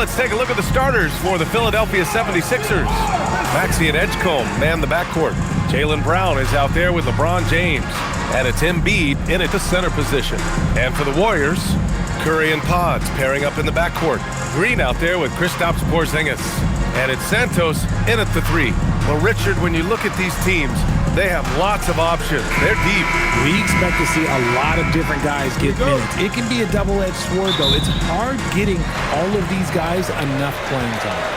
let's take a look at the starters for the Philadelphia 76ers. Maxey and Edgecombe man the backcourt. Jaylen Brown is out there with LeBron James. And it's Embiid in at the center position. And for the Warriors, Curry and Pods pairing up in the backcourt. Green out there with Kristaps Porzingis. And it's Santos in at the 3. Well, Richard, when you look at these teams, they have lots of options. They're deep. We expect to see a lot of different guys get minutes. It can be a double-edged sword, though. It's hard getting all of these guys enough playing time.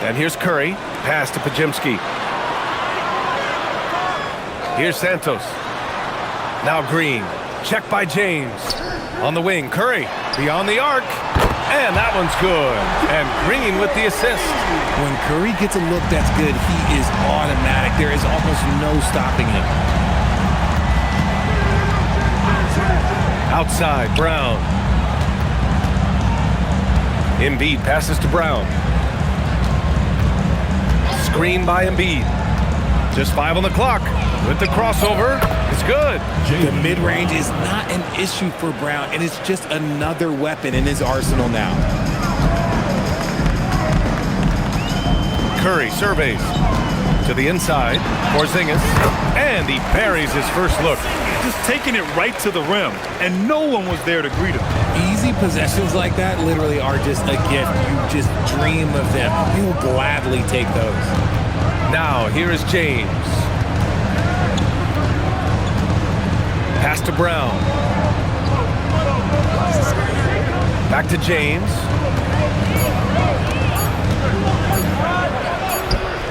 And here's Curry. Pass to Pajimski. Here's Santos. Now Green. Check by James. On the wing, Curry. Beyond the arc. And that one's good. And Green with the assist. When Curry gets a look that's good, he is automatic. There is almost no stopping him. Outside, Brown. Embiid passes to Brown. Screen by Embiid. Just 5 on the clock. With the crossover, it's good. The mid-range is not an issue for Brown, and it's just another weapon in his arsenal now. Curry surveys to the inside. Porzingis, and he buries his first look. Just taking it right to the rim, and no one was there to greet him. Easy possessions like that literally are just a gift. You just dream of them. You'll gladly take those. Now, here is James. Pass to Brown. Back to James.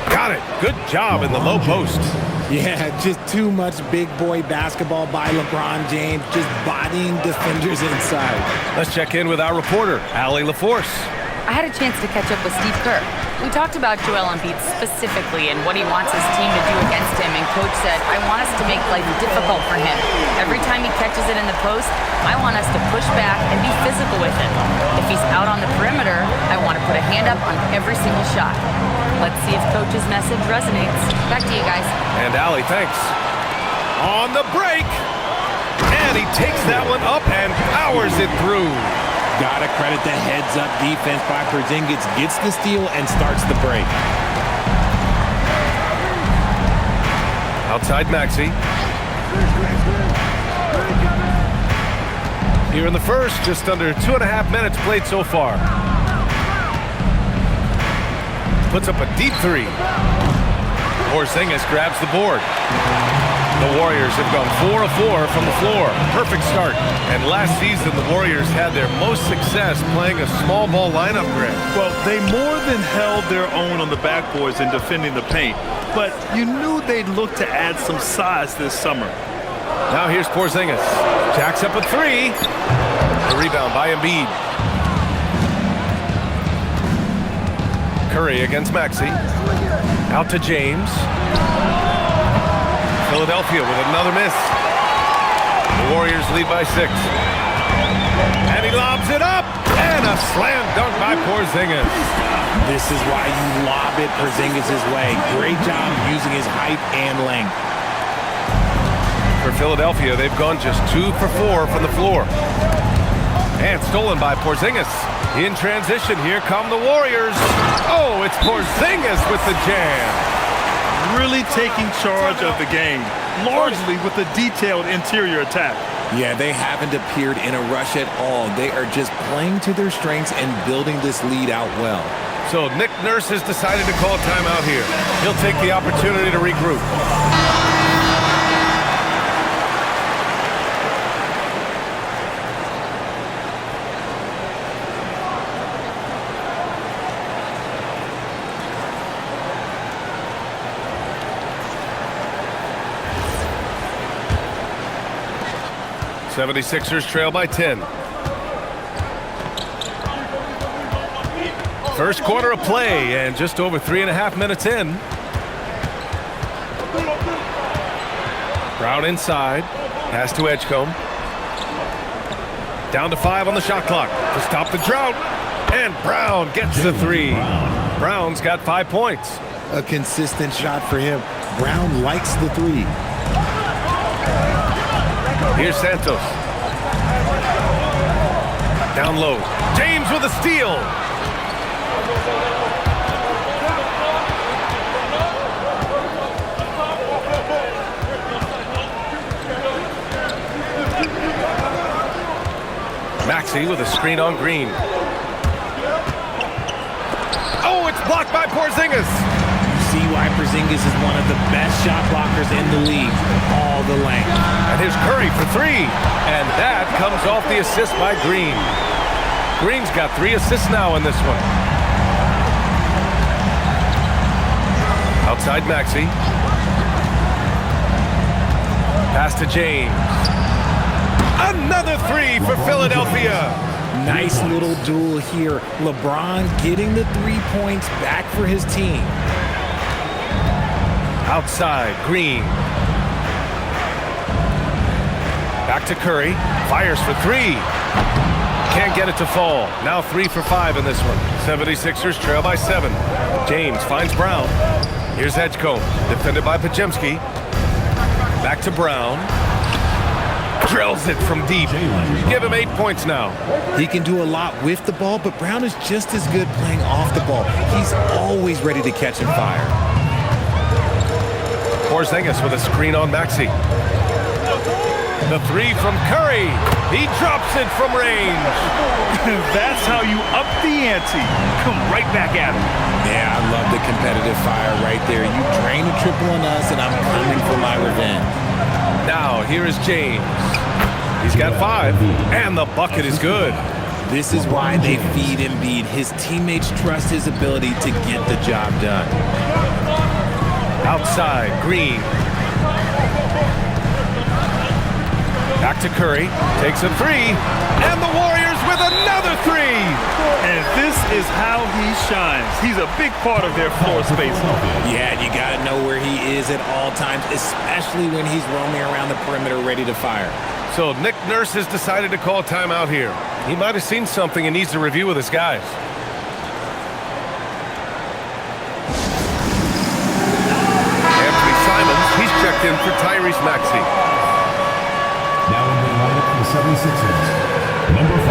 Got it. Good job in the low post. Yeah, just too much big boy basketball by LeBron James, just bodying defenders inside. Let's check in with our reporter, Allie LaForce. I had a chance to catch up with Steve Kerr. We talked about Joel Embiid specifically and what he wants his team to do against him, and Coach said, I want us to make life difficult for him. Every time he catches it in the post, I want us to push back and be physical with him. If he's out on the perimeter, I want to put a hand up on every single shot. Let's see if Coach's message resonates. Back to you guys. And Allie, thanks. On the break, and he takes that one up and powers it through. Gotta credit the heads-up defense by Porzingis. Gets the steal and starts the break. Outside Maxey. Here in the first, just under 2.5 minutes played so far. Puts up a deep 3. Porzingis grabs the board. The Warriors have gone 4 of 4 from the floor. Perfect start. And last season, the Warriors had their most success playing a small ball lineup grid. Well, they more than held their own on the backboards in defending the paint. But you knew they'd look to add some size this summer. Now here's Porzingis. Jacks up a 3. The rebound by Embiid. Curry against Maxey. Out to James. Philadelphia with another miss. The Warriors lead by 6. And he lobs it up. And a slam dunk by Porzingis. This is why you lob it Porzingis' way. Great job using his height and length. For Philadelphia, they've gone just 2 for 4 from the floor. And stolen by Porzingis. In transition, here come the Warriors. Oh, it's Porzingis with the jam. Really taking charge of the game, largely with a detailed interior attack. Yeah, they haven't appeared in a rush at all. They are just playing to their strengths and building this lead out well. So Nick Nurse has decided to call timeout here. He'll take the opportunity to regroup. '76ers trail by 10. First quarter of play and just over 3.5 minutes in. Brown inside. Pass to Edgecombe. Down to 5 on the shot clock to stop the drought. And Brown gets the 3. Brown's got 5 points. A consistent shot for him. Brown likes the 3. Here's Santos. Down low. James with a steal. Maxey with a screen on Green. Oh, it's blocked by Porzingis. See why Porzingis is one of the best shot blockers in the league. All the length. And here's Curry for three. And that comes off the assist by Green. Green's got 3 assists now in this one. Outside Maxey. Pass to James. Another 3 for Philadelphia. Nice little duel here. LeBron getting the 3 points back for his team. Outside, Green. Back to Curry. Fires for 3. Can't get it to fall. Now 3 for 5 in this one. 76ers trail by 7. James finds Brown. Here's Edgecombe. Defended by Pajemski. Back to Brown. Drills it from deep. Give him 8 points now. He can do a lot with the ball, but Brown is just as good playing off the ball. He's always ready to catch and fire. Porzingis with a screen on Maxey. The 3 from Curry. He drops it from range. That's how you up the ante. Come right back at him. Yeah, I love the competitive fire right there. You drain a triple on us, and I'm coming for my revenge. Now, here is James. He's got 5, and the bucket is good. This is why they feed Embiid. His teammates trust his ability to get the job done. Outside, Green. Back to Curry. Takes a 3, and the Warriors with another 3. And this is how he shines. He's a big part of their floor space. Yeah, and you got to know where he is at all times, especially when he's roaming around the perimeter ready to fire. So Nick Nurse has decided to call timeout here. He might have seen something and needs to review with his guys. Anthony Simons, he's checked in for Tyrese Maxey. Now in the lineup for the 76ers, number 5,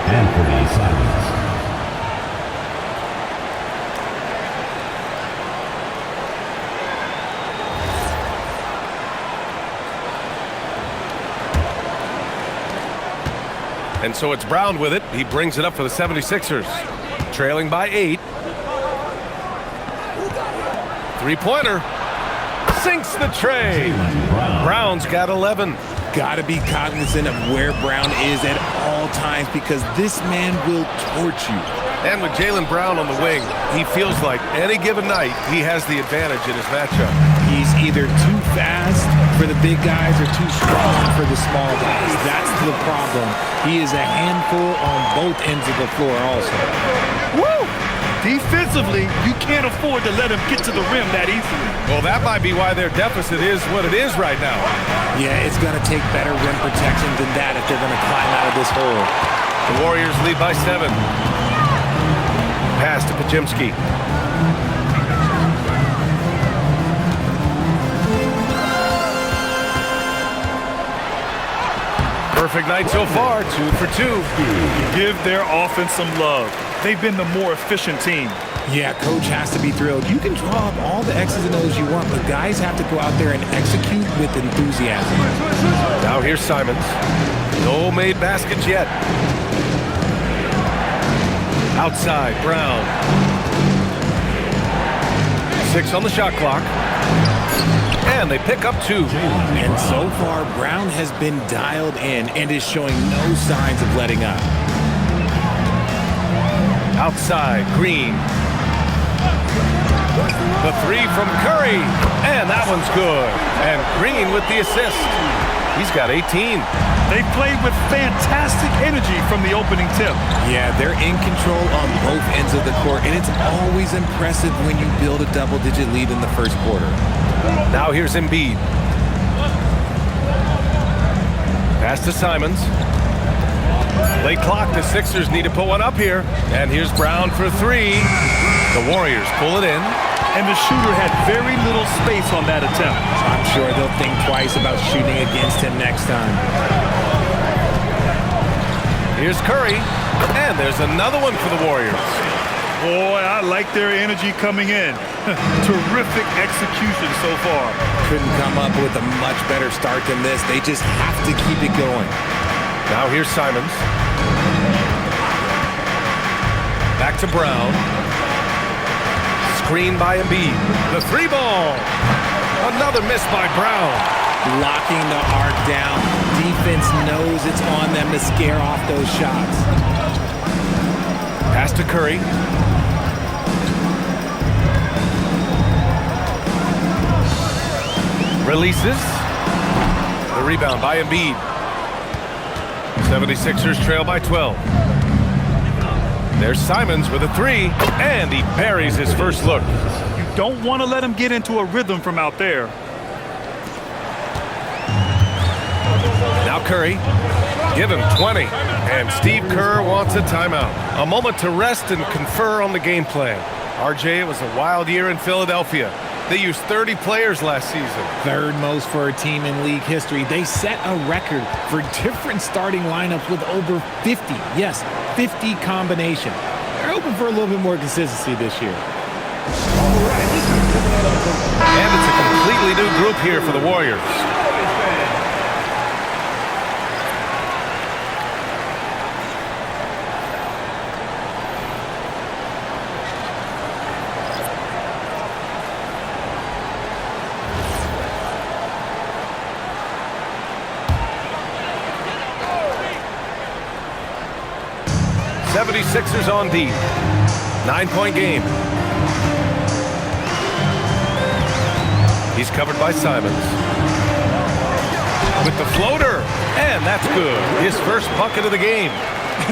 Anthony Simons. And so it's Brown with it. He brings it up for the 76ers. Trailing by 8. Three-pointer. Sinks the tray. Brown's got 11. Got to be cognizant of where Brown is at all times because this man will torch you. And with Jaylen Brown on the wing, he feels like any given night he has the advantage in his matchup. He's either too fast for the big guys or too strong for the small guys. That's the problem. He is a handful on both ends of the floor also. Woo! Defensively, you can't afford to let him get to the rim that easily. Well, that might be why their deficit is what it is right now. Yeah, it's going to take better rim protection than that if they're going to climb out of this hole. The Warriors lead by 7. Pass to Pajemski. Perfect night so far, 2 for 2. Give their offense some love. They've been the more efficient team. Yeah, coach has to be thrilled. You can draw up all the X's and O's you want, but guys have to go out there and execute with enthusiasm. Now here's Simons. No made baskets yet. Outside, Brown. 6 on the shot clock. And they pick up 2. And so far, Brown has been dialed in and is showing no signs of letting up. Outside, Green. The 3 from Curry. And that one's good. And Green with the assist. He's got 18. They played with fantastic energy from the opening tip. Yeah, they're in control on both ends of the court, and it's always impressive when you build a double-digit lead in the first quarter. Now here's Embiid. Pass to Simons. Late clock, the Sixers need to put one up here. And here's Brown for 3. The Warriors pull it in. And the shooter had very little space on that attempt. I'm sure they'll think twice about shooting against him next time. Here's Curry, and there's another one for the Warriors. Boy, I like their energy coming in. Terrific execution so far. Couldn't come up with a much better start than this. They just have to keep it going. Now here's Simons. Back to Brown. Screen by Embiid. The three ball. Another miss by Brown. Locking the arc down. Defense knows it's on them to scare off those shots. Pass to Curry. Releases. The rebound by Embiid. 76ers trail by 12. There's Simons with a three, and he buries his first look. You don't want to let him get into a rhythm from out there. Now Curry. Give him 20. And Steve Kerr wants a timeout. A moment to rest and confer on the game plan. RJ, it was a wild year in Philadelphia. They used 30 players last season. Third most for a team in league history. They set a record for different starting lineups with over 50. Yes, 50 combination. They're hoping for a little bit more consistency this year. And it's a completely new group here for the Warriors. Sixers on deep. 9-point game. He's covered by Simons. With the floater. And that's good. His first bucket of the game.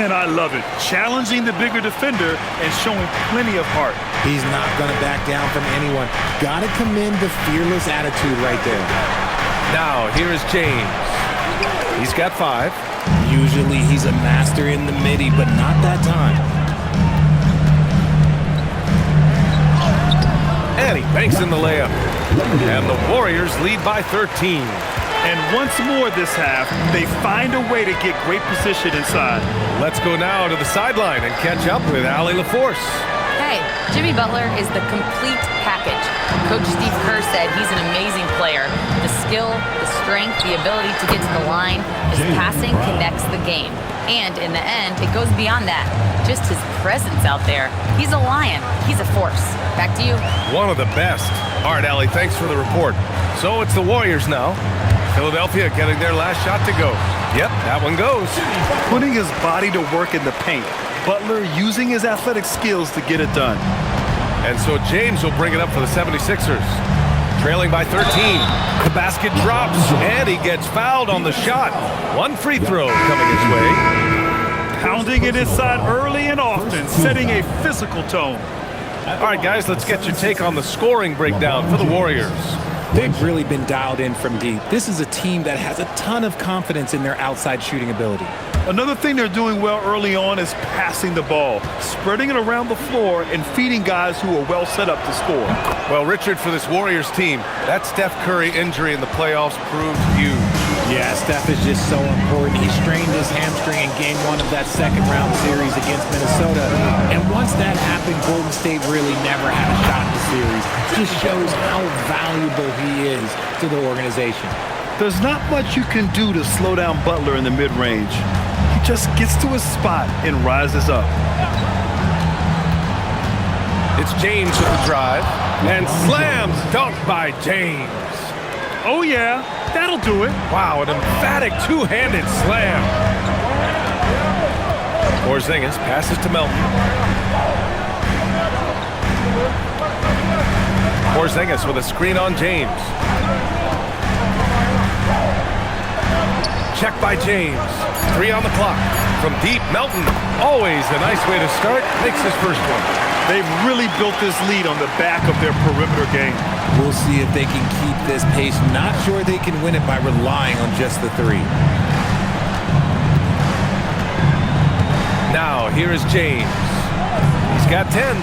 And I love it. Challenging the bigger defender and showing plenty of heart. He's not going to back down from anyone. Got to commend the fearless attitude right there. Now, here is James. He's got 5. Usually he's a master in the midi, but not that time. And he banks in the layup. And the Warriors lead by 13. And once more this half, they find a way to get great position inside. Let's go now to the sideline and catch up with Allie LaForce. Hey, Jimmy Butler is the complete package. Coach Steve Kerr said he's an amazing player. The skill, the strength, the ability to get to the line. His passing connects the game. And in the end, it goes beyond that. Just his presence out there. He's a lion. He's a force. Back to you. One of the best. All right, Allie, thanks for the report. So it's the Warriors now. Philadelphia getting their last shot to go. Yep, that one goes. Putting his body to work in the paint. Butler using his athletic skills to get it done. And so James will bring it up for the 76ers. Trailing by 13. The basket drops, and he gets fouled on the shot. One free throw coming his way. Pounding it inside early and often, setting a physical tone. All right, guys, let's get your take on the scoring breakdown for the Warriors. They've really been dialed in from deep. This is a team that has a ton of confidence in their outside shooting ability. Another thing they're doing well early on is passing the ball, spreading it around the floor and feeding guys who are well set up to score. Well, Richard, for this Warriors team, that Steph Curry injury in the playoffs proved huge. Yeah, Steph is just so important. He strained his hamstring in game 1 of that second-round series against Minnesota. And once that happened, Golden State really never had a shot in the series. It just shows how valuable he is to the organization. There's not much you can do to slow down Butler in the mid-range. He just gets to his spot and rises up. It's James with the drive. And slams dunk by James. Oh, yeah, that'll do it. Wow, an emphatic two-handed slam. Porzingis passes to Melton. Porzingis with a screen on James. Check by James. 3 on the clock. From deep, Melton. Always a nice way to start. Makes his first one. They've really built this lead on the back of their perimeter game. We'll see if they can keep this pace. Not sure they can win it by relying on just the 3. Now, here is James. He's got 10.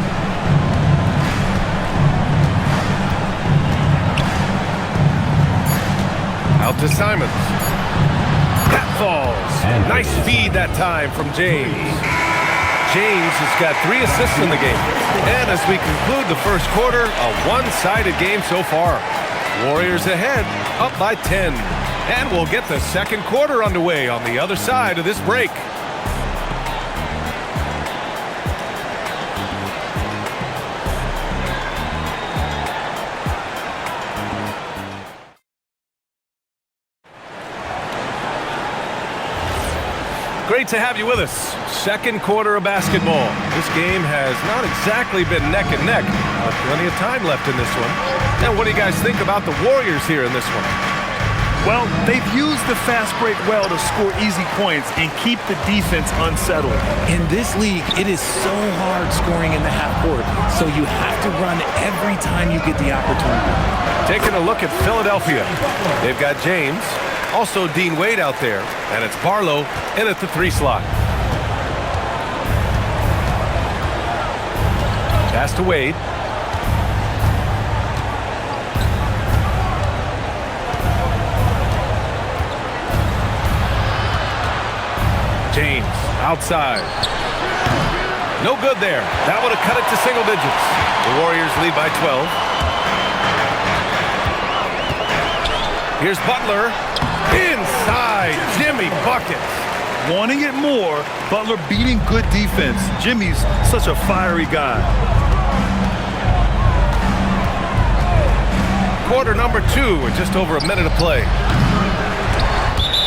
Out to Simons. That falls. Nice feed that time from James. James has got 3 assists in the game. And as we conclude the first quarter, a one-sided game so far. Warriors ahead, up by 10. And we'll get the second quarter underway on the other side of this break. Great to have you with us. Second quarter of basketball. This game has not exactly been neck and neck, but plenty of time left in this one. And what do you guys think about the Warriors here in this one? Well, they've used the fast break well to score easy points and keep the defense unsettled. In this league, it is so hard scoring in the half court, so you have to run every time you get the opportunity. Taking a look at Philadelphia. They've got James, also Dean Wade out there, and it's Barlow in at the 3 slot. Pass to Wade. James, outside. No good there. That would have cut it to single digits. The Warriors lead by 12. Here's Butler. Inside, Jimmy buckets. Wanting it more, Butler beating good defense. Jimmy's such a fiery guy. Quarter number 2 with just over a minute to play.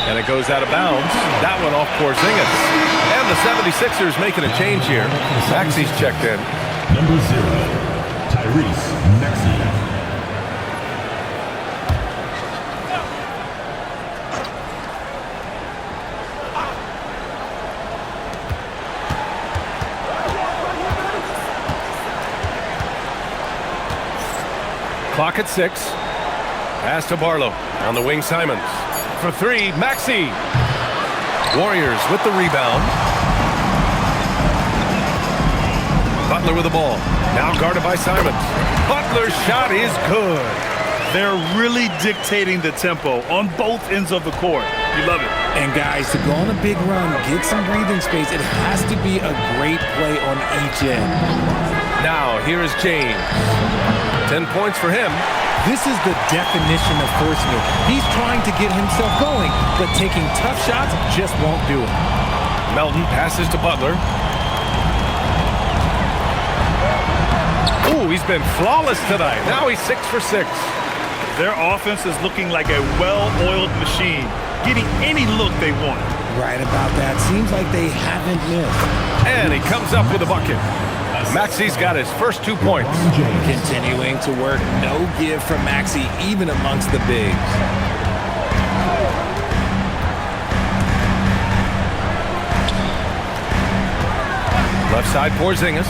And it goes out of bounds. That one off Porzingis. And the 76ers making a change here. Maxi's checked in. Number 0, Tyrese Maxey. Clock at 6. Pass to Barlow. On the wing, Simons. For 3, Maxey. Warriors with the rebound. Butler with the ball. Now guarded by Simons. Butler's shot is good. They're really dictating the tempo on both ends of the court. You love it. And guys, to go on a big run, get some breathing space, it has to be a great play on each end. Now, here is James. 10 points for him. This is the definition of forcing it. He's trying to get himself going, but taking tough shots just won't do it. Melton passes to Butler. Ooh, he's been flawless tonight. Now he's 6 for 6. Their offense is looking like a well-oiled machine, getting any look they want. Right about that. Seems like they haven't missed. And he comes up with a bucket. Maxey's got his first 2 points. Continuing to work. No give from Maxey, even amongst the bigs. Left side, Porzingis.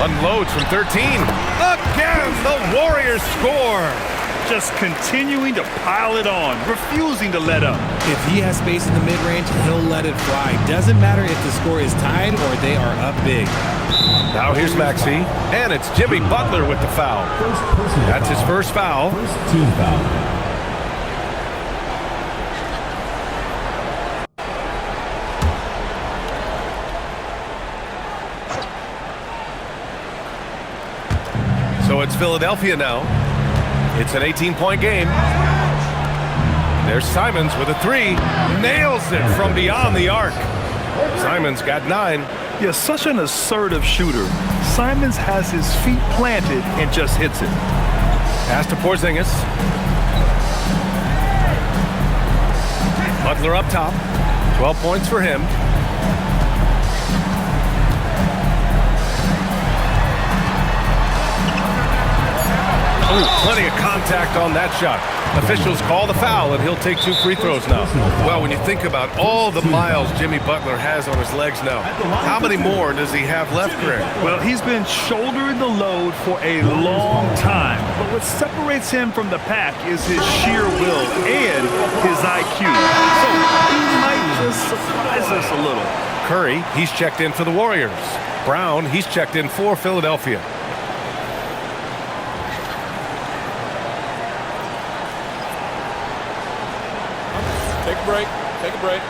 Unloads from 13. Again, the Warriors score. Just continuing to pile it on, refusing to let up. If he has space in the mid-range, he'll let it fly. Doesn't matter if the score is tied or they are up big. Now here's Maxey, and it's Jimmy Butler with the foul. That's his first foul. First team foul. So it's Philadelphia now. It's an 18-point game. There's Simons with a 3. Nails it from beyond the arc. Simons got 9. Yeah, such an assertive shooter. Simons has his feet planted and just hits it. Pass to Porzingis. Butler up top. 12 points for him. Ooh, plenty of contact on that shot. Officials call the foul, and he'll take 2 free throws now. Well, when you think about all the miles Jimmy Butler has on his legs now, how many more does he have left, Greg? Well, he's been shouldering the load for a long time. But what separates him from the pack is his sheer will and his IQ. So he might just surprise us a little. Curry, he's checked in for the Warriors. Brown, he's checked in for Philadelphia. Take a break.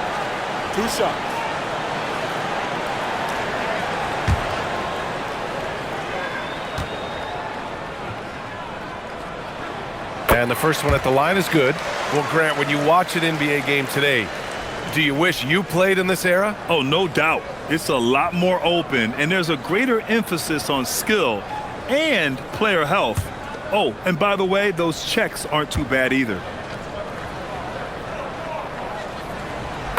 2 shots. And the first one at the line is good. Well, Grant, when you watch an NBA game today, do you wish you played in this era? Oh, no doubt. It's a lot more open, and there's a greater emphasis on skill and player health. Oh, and by the way, those checks aren't too bad either.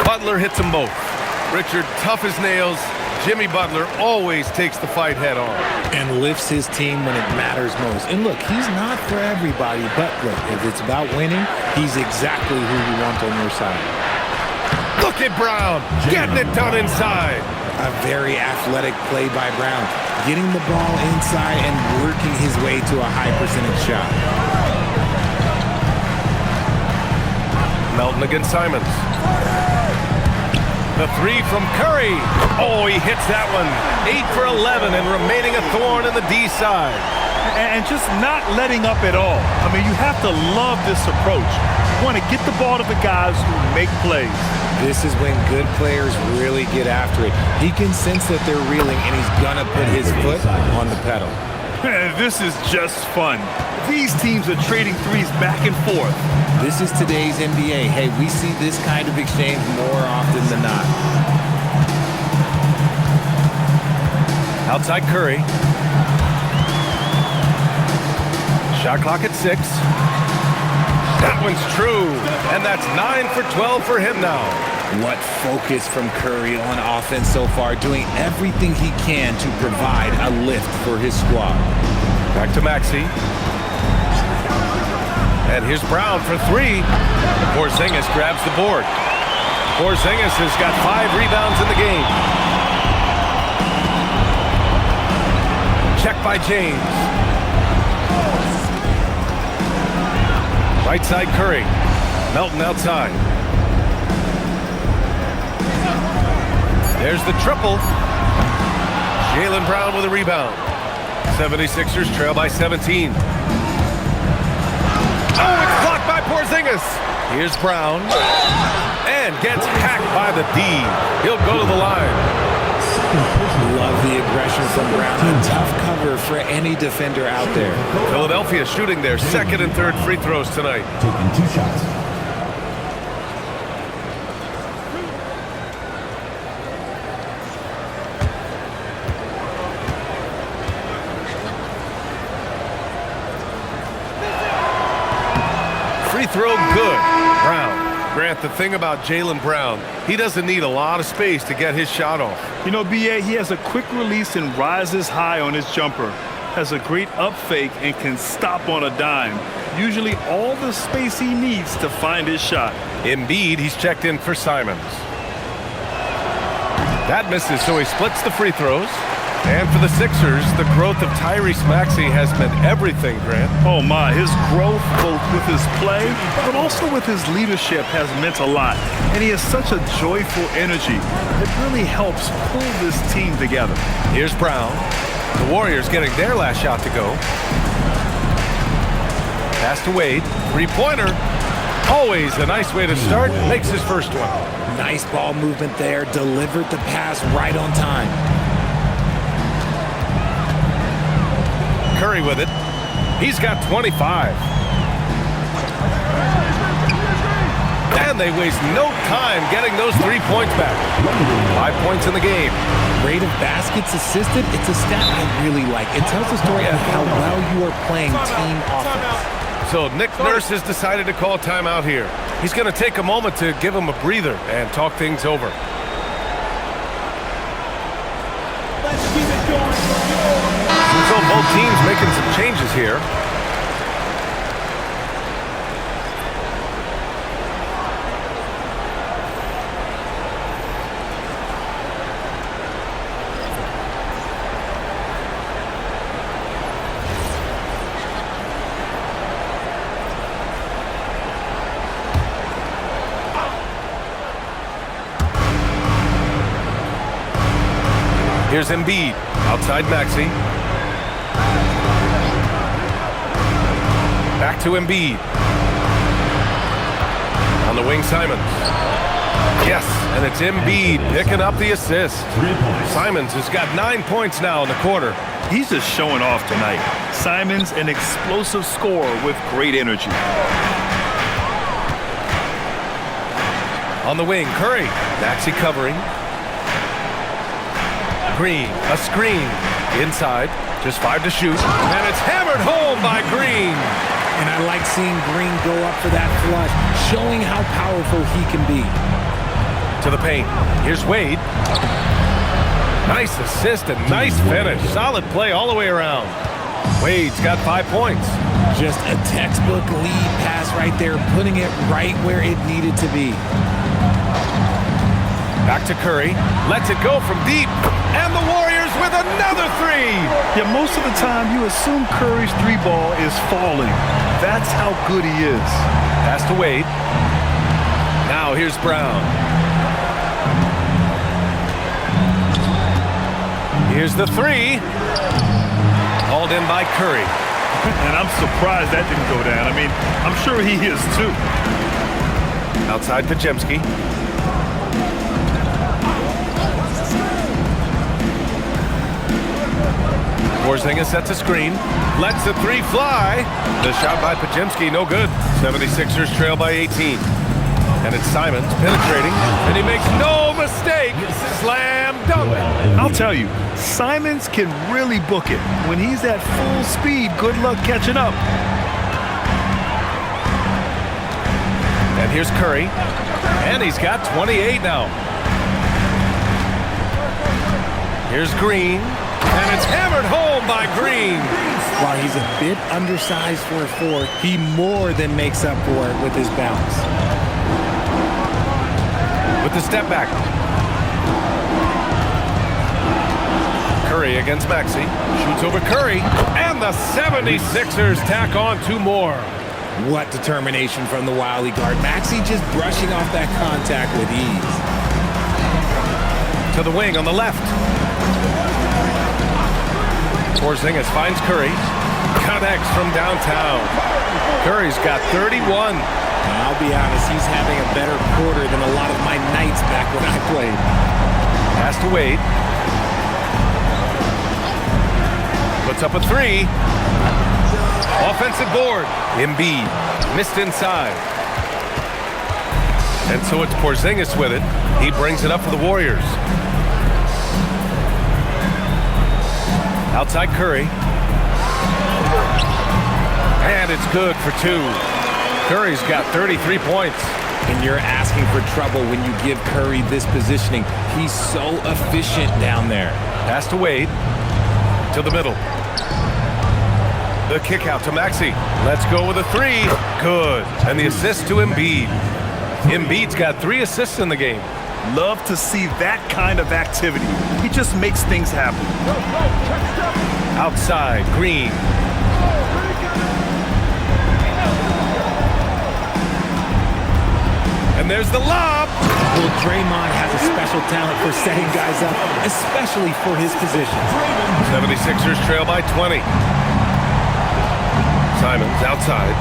Butler hits them both. Richard, tough as nails. Jimmy Butler always takes the fight head on. And lifts his team when it matters most. And look, he's not for everybody, but look, if it's about winning, he's exactly who you want on your side. Look at Brown, getting it done inside. A very athletic play by Brown, getting the ball inside and working his way to a high percentage shot. Melton against Simons. The three from Curry. Oh, he hits that one. 8 for 11 and remaining a thorn in the D side. And just not letting up at all. I mean, you have to love this approach. You want to get the ball to the guys who make plays. This is when good players really get after it. He can sense that they're reeling, and he's going to put his foot on the pedal. This is just fun. These teams are trading threes back and forth. This is today's NBA. Hey, we see this kind of exchange more often than not. Outside Curry. Shot clock at 6. That one's true. And that's 9 for 12 for him now. What focus from Curry on offense so far, doing everything he can to provide a lift for his squad. Back to Maxey. And here's Brown for 3. Porzingis grabs the board. Porzingis has got 5 rebounds in the game. Check by James. Right side Curry. Melton outside. There's the triple. Jaylen Brown with a rebound. 76ers trail by 17. Oh, it's blocked by Porzingis. Here's Brown. And gets hacked by the D. He'll go to the line. Love the aggression from Brown. A tough cover for any defender out there. Philadelphia shooting their second and third free throws tonight. Taking 2 shots. Free throw good. Brown. Grant, the thing about Jaylen Brown, he doesn't need a lot of space to get his shot off. You know, B.A., he has a quick release and rises high on his jumper. Has a great up fake and can stop on a dime. Usually all the space he needs to find his shot. Embiid, he's checked in for Simons. That misses, so he splits the free throws. And for the Sixers, the growth of Tyrese Maxey has meant everything, Grant. Oh, my. His growth, both with his play, but also with his leadership, has meant a lot. And he has such a joyful energy. It really helps pull this team together. Here's Brown. The Warriors getting their last shot to go. Pass to Wade. Three-pointer. Always a nice way to start. Makes his first one. Nice ball movement there. Delivered the pass right on time. Curry with it. He's got 25. And they waste no time getting those 3 points back. 5 points in the game. Rate of baskets assisted, it's a stat I really like. It tells the story of how well you are playing team offense. So Nick Nurse has decided to call timeout here. He's going to take a moment to give him a breather and talk things over. So both teams making some changes here. Here's Embiid, outside Maxey. Back to Embiid. On the wing, Simons. Yes, and it's Embiid picking up the assist. 3 points. Simons has got 9 points now in the quarter. He's just showing off tonight. Simons, an explosive scorer with great energy. On the wing, Curry. Maxey covering. Green, a screen. Inside, just 5 to shoot. And it's hammered home by Green. And I like seeing Green go up for that flush, showing how powerful he can be. To the paint. Here's Wade. Nice assist and nice finish. Solid play all the way around. Wade's got 5 points. Just a textbook lead pass right there, putting it right where it needed to be. Back to Curry. Lets it go from deep. And the Warriors with another 3. Yeah, most of the time you assume Curry's 3-ball is falling. That's how good he is. Pass to Wade. Now here's Brown. Here's the 3. Hauled in by Curry. And I'm surprised that didn't go down. I mean, I'm sure he is too. Outside Pajemski. Porzingis sets a screen. Lets the 3 fly. The shot by Pajemski, no good. 76ers trail by 18. And it's Simons penetrating. And he makes no mistake. Slam dunk. I'll tell you, Simons can really book it. When he's at full speed, good luck catching up. And here's Curry. And he's got 28 now. Here's Green. And it's hammered home by Green. While he's a bit undersized for a 4, he more than makes up for it with his bounce. With the step back. Curry against Maxey. Shoots over Curry. And the 76ers tack on 2 more. What determination from the wily guard. Maxey just brushing off that contact with ease. To the wing on the left. Porzingis finds Curry. Connects from downtown. Curry's got 31. I'll be honest, he's having a better quarter than a lot of my nights back when I played. Pass to Wade. Puts up a 3. Offensive board. Embiid missed inside. And so it's Porzingis with it. He brings it up for the Warriors. Outside Curry. And it's good for 2. Curry's got 33 points. And you're asking for trouble when you give Curry this positioning. He's so efficient down there. Pass to Wade. To the middle. The kick out to Maxey. Let's go with a 3. Good. And the assist to Embiid. Embiid's got 3 assists in the game. Love to see that kind of activity. He just makes things happen. Outside, Green. And there's the lob. Well, Draymond has a special talent for setting guys up, especially for his position. 76ers trail by 20. Simons outside.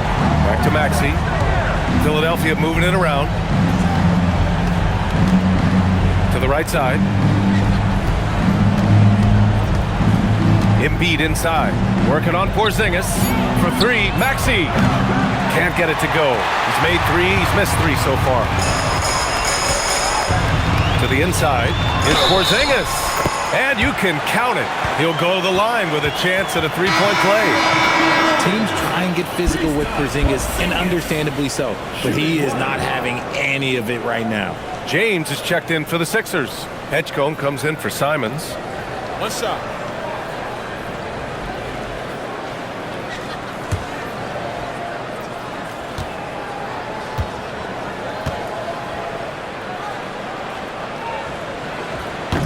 Back to Maxey. Philadelphia moving it around. To the right side. Embiid inside. Working on Porzingis. For 3. Maxey. Can't get it to go. He's made 3. He's missed 3 so far. To the inside is Porzingis. And you can count it. He'll go to the line with a chance at a 3-point play. Teams try and get physical with Porzingis, and understandably so. But he is not having any of it right now. James is checked in for the Sixers. Edgecombe comes in for Simons. What's up?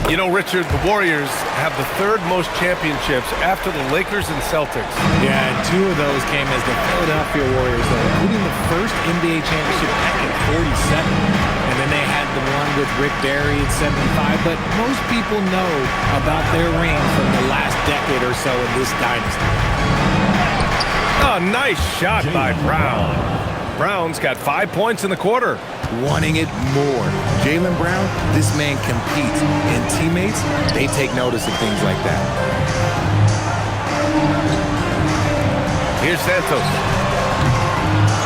You know, Richard, the Warriors have the 3rd most championships after the Lakers and Celtics. Yeah, and 2 of those came as the Philadelphia Warriors, though, including the first NBA championship back in 47. And then they had the one with Rick Barry in 75. But most people know about their ring from the last decade or so in this dynasty. A nice shot by Brown. Brown's got 5 points in the quarter. Wanting it more. Jaylen Brown, this man competes. And teammates, they take notice of things like that. Here's Santos.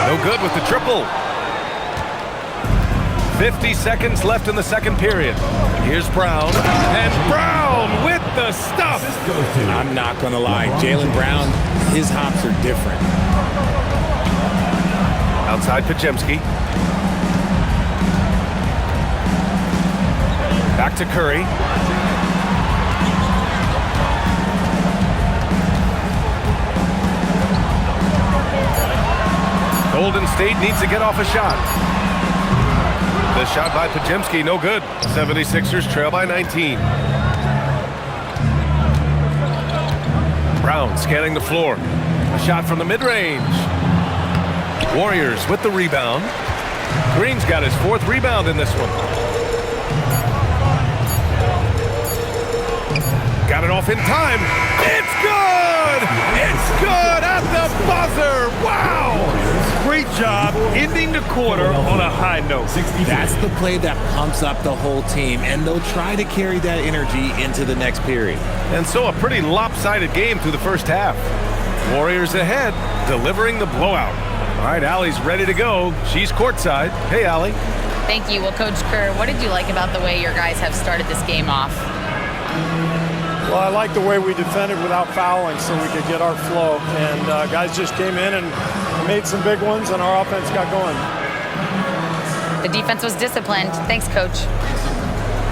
No good with the triple. 50 seconds left in the second period. Here's Brown. And Brown with the stuff. I'm not going to lie. Jaylen Brown, his hops are different. Outside Pajemski. Back to Curry. Golden State needs to get off a shot. The shot by Pajemski, no good. 76ers trail by 19. Brown scanning the floor. A shot from the mid-range. Warriors with the rebound. Green's got his 4th rebound in this one. Got it off in time. It's good! It's good at the buzzer! Wow! Great job ending the quarter on a high note. That's the play that pumps up the whole team, and they'll try to carry that energy into the next period. And so a pretty lopsided game through the first half. Warriors ahead, delivering the blowout. All right, Allie's ready to go. She's courtside. Hey, Allie. Thank you. Well, Coach Kerr, what did you like about the way your guys have started this game off? Well, I like the way we defended without fouling so we could get our flow. And guys just came in and made some big ones, and our offense got going. The defense was disciplined. Thanks, Coach.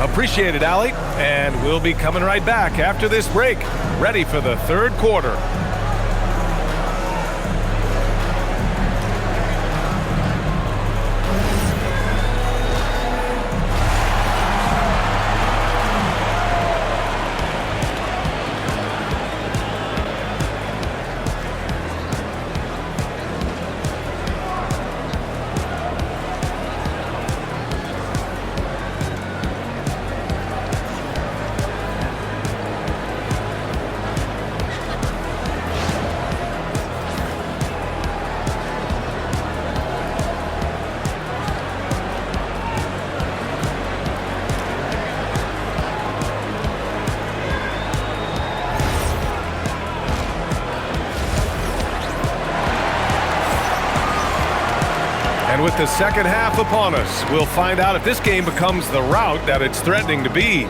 Appreciate it, Allie. And we'll be coming right back after this break, ready for the third quarter. And with the second half upon us, we'll find out if this game becomes the rout that it's threatening to be.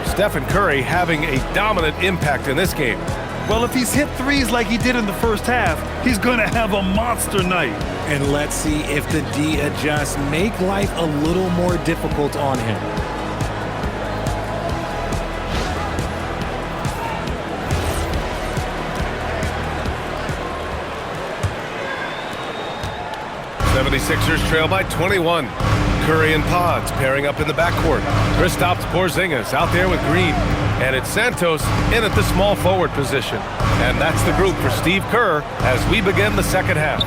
Stephen Curry having a dominant impact in this game. Well, if he's hit threes like he did in the first half, he's going to have a monster night. And let's see if the D adjusts, make life a little more difficult on him. The 76ers trail by 21. Curry and Pods pairing up in the backcourt. Kristaps Porzingis out there with Green. And it's Santos in at the small forward position. And that's the group for Steve Kerr as we begin the second half.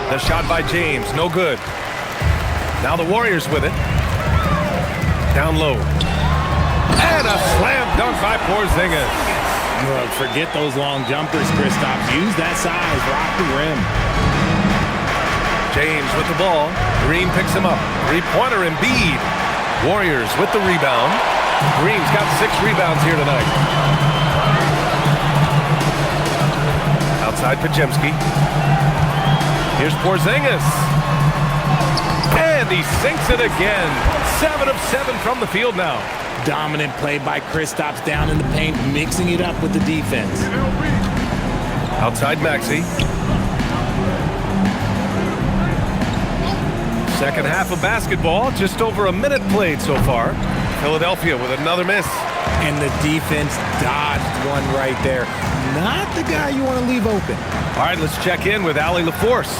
The shot by James, no good. Now the Warriors with it. Down low. And a slam dunk by Porzingis. Look, forget those long jumpers, Kristaps. Use that size, rock the rim. James with the ball. Green picks him up. Three-pointer Embiid. Warriors with the rebound. Green's got 6 rebounds here tonight. Outside Pajemski. Here's Porzingis. And he sinks it again. 7 of 7 from the field now. Dominant play by Kristaps down in the paint, mixing it up with the defense. Outside Maxey. Second half of basketball, just over a minute played so far. Philadelphia with another miss. And the defense dodged one right there. Not the guy you want to leave open. All right, let's check in with Allie LaForce.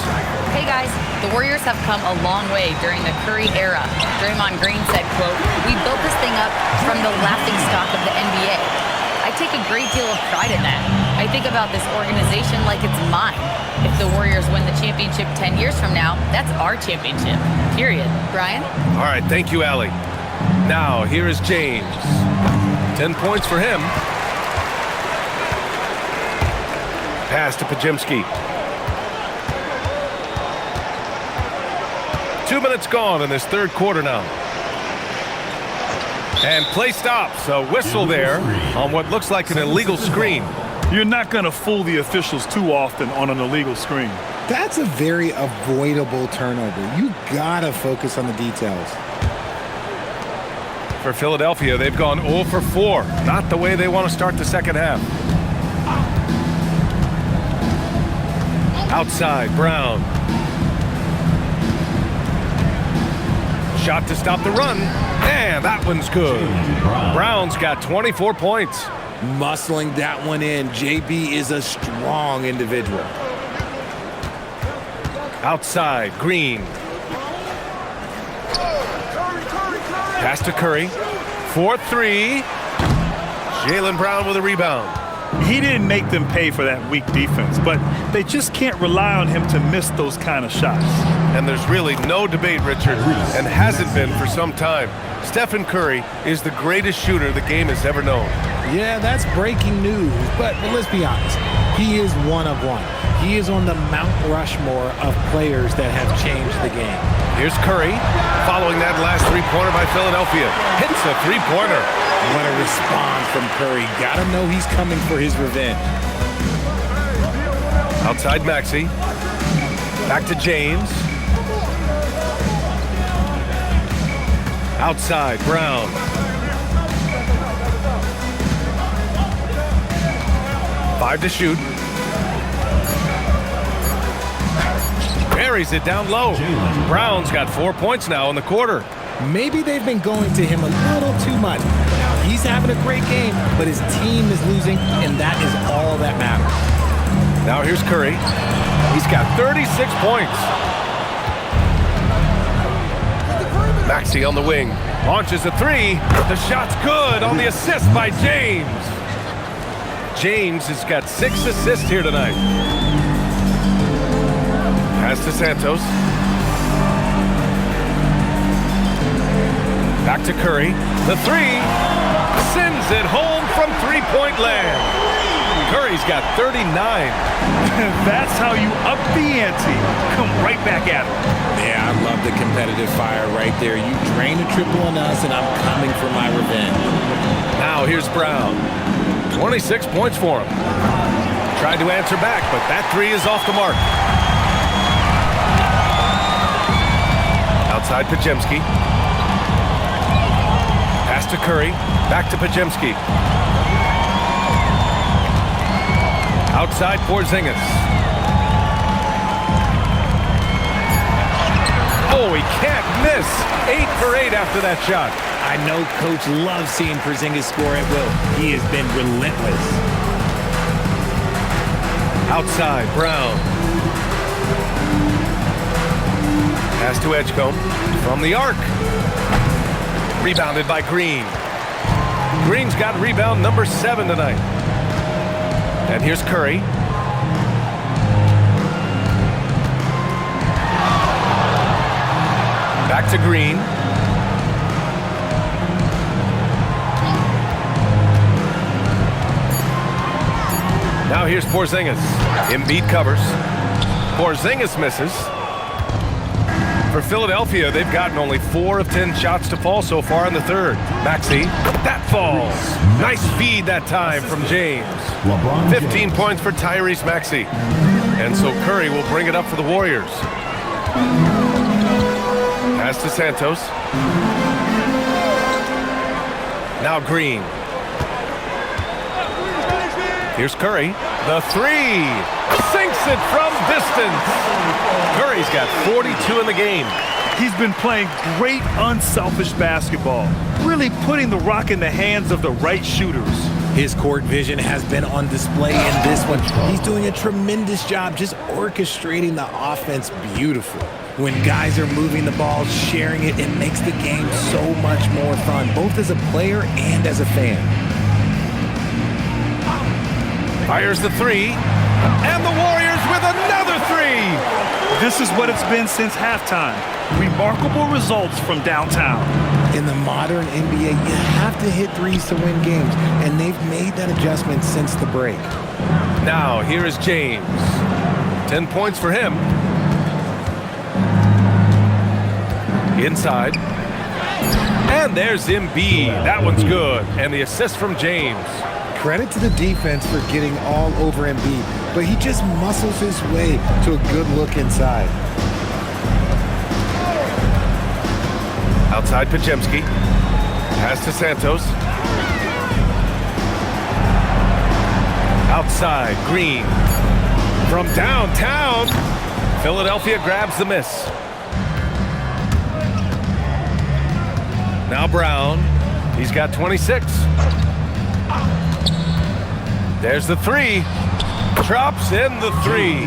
Hey guys, the Warriors have come a long way during the Curry era. Draymond Green said, quote, "We built this thing up from the laughingstock of the NBA." I take a great deal of pride in that. I think about this organization like it's mine. If the Warriors win the championship 10 years from now, that's our championship, period. Brian? All right, thank you, Allie. Now, here is James. 10 points for him. Pass to Pajemski. 2 minutes gone in this third quarter now. And play stops. A whistle there on what looks like an illegal screen. You're not going to fool the officials too often on an illegal screen. That's a very avoidable turnover. You gotta focus on the details. For Philadelphia, they've gone 0 for 4. Not the way they want to start the second half. Outside, Brown. Shot to stop the run. And that one's good. Brown's got 24 points. Muscling that one in. JB is a strong individual. Outside, Green. Pass to Curry. 4-3. Jaylen Brown with a rebound. He didn't make them pay for that weak defense, but they just can't rely on him to miss those kind of shots. And there's really no debate, Richard, and hasn't been for some time. Stephen Curry is the greatest shooter the game has ever known. Yeah, that's breaking news, but let's be honest. He is one of one. He is on the Mount Rushmore of players that have changed the game. Here's Curry, following that last three-pointer by Philadelphia. Hits a three-pointer. What a response from Curry. Gotta know he's coming for his revenge. Outside Maxey. Back to James. Outside Brown. Five to shoot. Buries it down low. Brown's got 4 points now in the quarter. Maybe they've been going to him a little too much. Now, he's having a great game, but his team is losing, and that is all that matters. Now here's Curry. He's got 36 points. Maxey on the wing. Launches a three. The shot's good on the assist by James. James has got 6 assists here tonight. Pass to Santos. Back to Curry. The three. Sends it home from three-point land. Curry's got 39. That's how you up the ante. Come right back at him. Yeah, I love the competitive fire right there. You drain a triple on us, and I'm coming for my revenge. Now here's Brown. 26 points for him. Tried to answer back, but that three is off the mark. Outside Podziemski. Pass to Curry. Back to Podziemski. Outside Porzingis. Oh, he can't miss. 8 for 8 after that shot. I know Coach loves seeing Porzingis score at will. He has been relentless. Outside, Brown. Pass to Edgecombe. From the arc. Rebounded by Green. Green's got rebound number 7 tonight. And here's Curry. Back to Green. Now here's Porzingis. Embiid covers. Porzingis misses. For Philadelphia, they've gotten only 4 of 10 shots to fall so far in the third. Maxey, that falls. Nice feed that time from James. 15 points for Tyrese Maxey. And so Curry will bring it up for the Warriors. Pass to Santos. Now Green. Here's Curry. The three. Sinks it from distance. Curry's got 42 in the game. He's been playing great unselfish basketball, really putting the rock in the hands of the right shooters. His court vision has been on display in this one. He's doing a tremendous job just orchestrating the offense beautifully. When guys are moving the ball, sharing it, it makes the game so much more fun, both as a player and as a fan. Fires the three, and the Warriors with another three. This is what it's been since halftime. Remarkable results from downtown. In the modern NBA, you have to hit threes to win games, and they've made that adjustment since the break. Now, here is James. 10 points for him. Inside. And there's Embiid. That one's good. And the assist from James. Credit to the defense for getting all over Embiid, but he just muscles his way to a good look inside. Outside Podziemski. Pass to Santos. Outside, Green. From downtown, Philadelphia grabs the miss. Now Brown. He's got 26. There's the three. Drops in the three.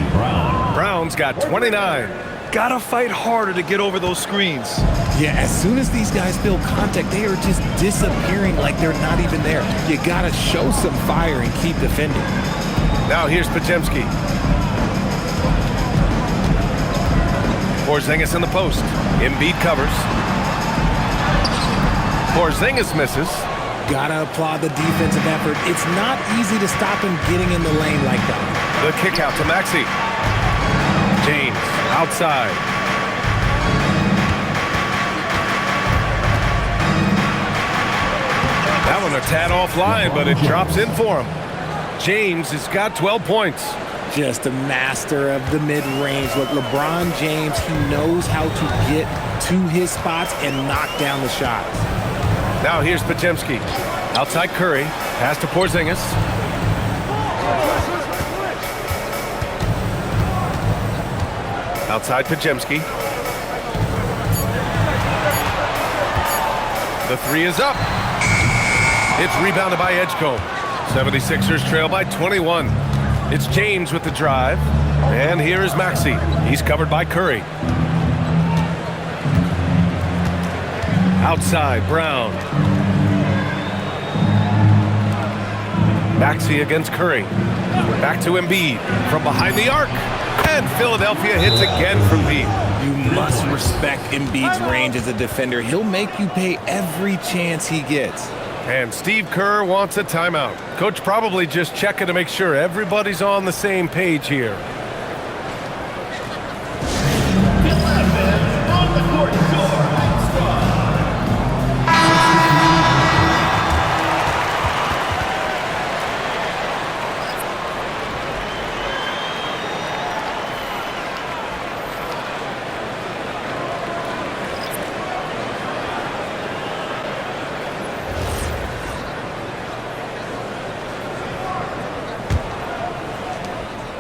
Brown's got 29. Gotta fight harder to get over those screens. Yeah, as soon as these guys feel contact, they are just disappearing like they're not even there. You gotta show some fire and keep defending. Now here's Podziemski. Porzingis in the post. Embiid covers. Porzingis misses. Gotta applaud the defensive effort. It's not easy to stop him getting in the lane like that. The kick out to Maxey. James outside. That one a tad offline, but it drops in for him. James has got 12 points. Just a master of the mid-range. Look, LeBron James, he knows how to get to his spots and knock down the shots. Now here's Podziemski. Outside Curry. Pass to Porzingis. Outside Podziemski. The three is up. It's rebounded by Edgecombe. 76ers trail by 21. It's James with the drive. And here is Maxey. He's covered by Curry. Outside, Brown. Maxey against Curry. Back to Embiid from behind the arc. And Philadelphia hits again from deep. You must respect Embiid's range as a defender. He'll make you pay every chance he gets. And Steve Kerr wants a timeout. Coach probably just checking to make sure everybody's on the same page here.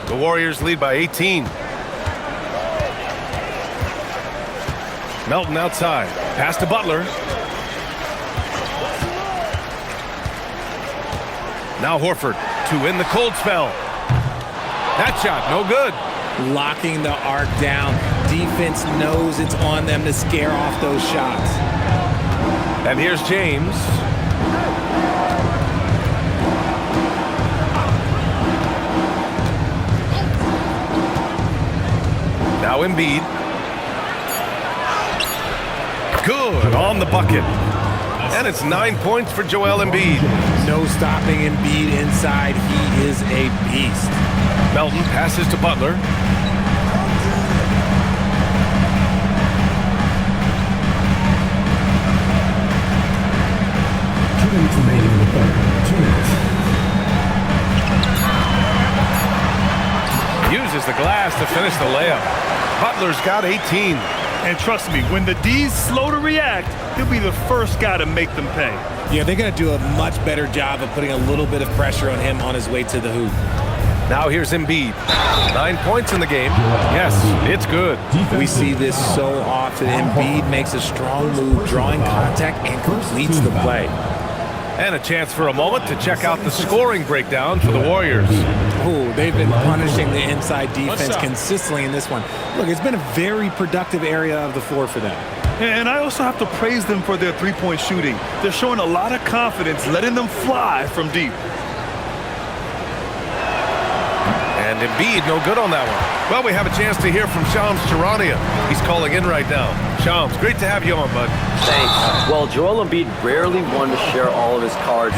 The Warriors lead by 18. Melton outside. Pass to Butler. Now Horford to win the cold spell. That shot, no good. Locking the arc down. Defense knows it's on them to scare off those shots. And here's James. Now Embiid. Good on the bucket. And it's 9 points for Joel Embiid. No stopping Embiid inside. He is a beast. Melton passes to Butler. 2 minutes remaining in the third. 2 minutes. Uses the glass to finish the layup. Butler's got 18. And trust me, when the D's slow to react, he'll be the first guy to make them pay. Yeah, they're going to do a much better job of putting a little bit of pressure on him on his way to the hoop. Now here's Embiid. 9 points in the game. Yes, it's good. We see this so often. Embiid makes a strong move, drawing contact, and completes the play. And a chance for a moment to check out the scoring breakdown for the Warriors. Oh, they've been punishing the inside defense consistently in this one. Look, it's been a very productive area of the floor for them. And I also have to praise them for their three-point shooting. They're showing a lot of confidence, letting them fly from deep. And Embiid no good on that one. Well, we have a chance to hear from Shams Charania. He's calling in right now. Shams, great to have you on, bud. Thanks. Well, Joel Embiid rarely wanted to share all of his cards.